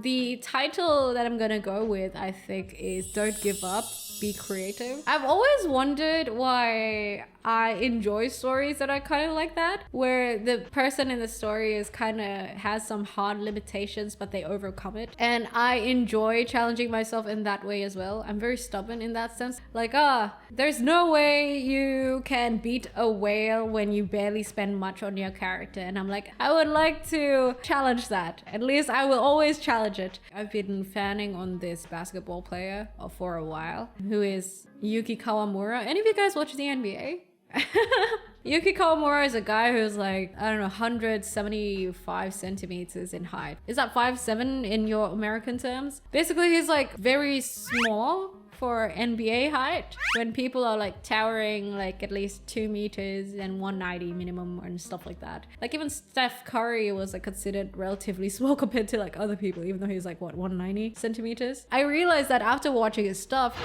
The title that I'm gonna go with, I think, is Don't Give Up, Be Creative. I've always wondered why I enjoy stories that are kind of like that, where the person in the story is kind of has some hard limitations, but they overcome it. And I enjoy challenging myself in that way as well. I'm very stubborn in that sense. Like, there's no way you can beat a whale when you barely spend much on your character. And I'm like, I would like to challenge that. At least I will always challenge it. I've been fanning on this basketball player for a while, who is Yuki Kawamura. Any of you guys watch the NBA? Yuki Kawamura is a guy who's like, I don't know, 175 centimeters in height. Is that 5'7" in your American terms? Basically, he's like very small for NBA height, when people are like towering like at least 2 meters and 190 minimum and stuff like that. Like even Steph Curry was like considered relatively small compared to like other people, even though he's like what, 190 centimeters. I realized that after watching his stuff.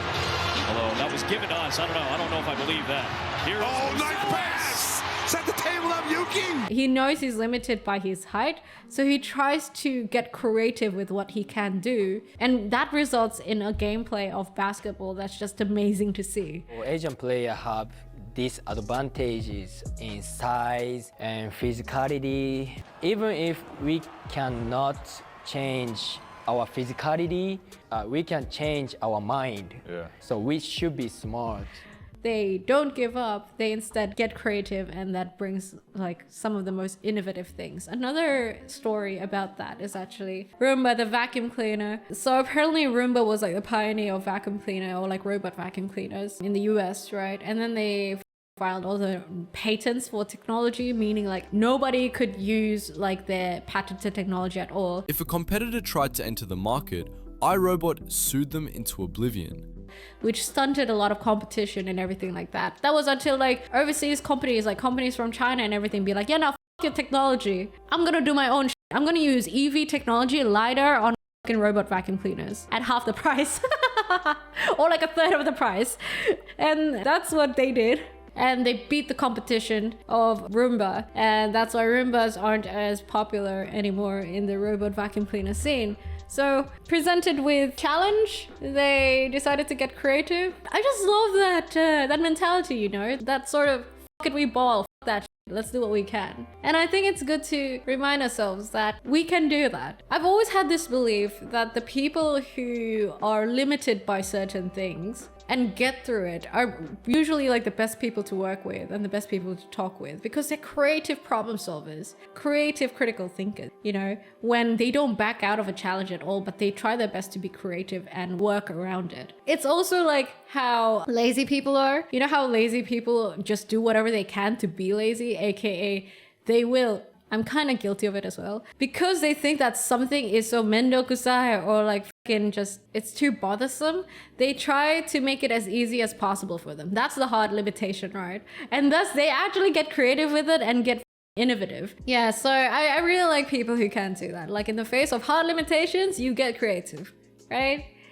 Although that was given to us, I don't know if I believe that. Here's nice pass! Set the table up, Yuki! He knows he's limited by his height, so he tries to get creative with what he can do, and that results in a gameplay of basketball that's just amazing to see. Asian players have disadvantages in size and physicality. Even if we cannot change our physicality, we can change our mind. Yeah. So we should be smart. They don't give up, they instead get creative, and that brings like some of the most innovative things. Another story about that is actually Roomba, the vacuum cleaner. So apparently Roomba was like the pioneer of vacuum cleaner, or like robot vacuum cleaners in the US, right? And then they filed all the patents for technology, meaning like nobody could use like their patented technology at all. If a competitor tried to enter the market, iRobot sued them into oblivion, which stunted a lot of competition and everything like that. That was until like overseas companies, like companies from China and everything, be like, yeah, now f your technology. I'm gonna do my own shit. I'm gonna use EV technology, LiDAR on fucking robot vacuum cleaners at half the price. Or like a third of the price. And that's what they did. And they beat the competition of Roomba. And that's why Roombas aren't as popular anymore in the robot vacuum cleaner scene. So presented with challenge, they decided to get creative. I just love that mentality, you know, that sort of fuck it, we ball, fuck that shit. Let's do what we can. And I think it's good to remind ourselves that we can do that. I've always had this belief that the people who are limited by certain things and get through it are usually like the best people to work with and the best people to talk with, because they're creative problem solvers, creative critical thinkers, you know, when they don't back out of a challenge at all, but they try their best to be creative and work around it. It's also like how lazy people are. You know how lazy people just do whatever they can to be lazy, aka they will, I'm kind of guilty of it as well, because they think that something is so mendokusai or like just it's too bothersome. They try to make it as easy as possible for them. That's the hard limitation, right? And thus they actually get creative with it and get innovative. Yeah, so I really like people who can do that. Like in the face of hard limitations, you get creative, right?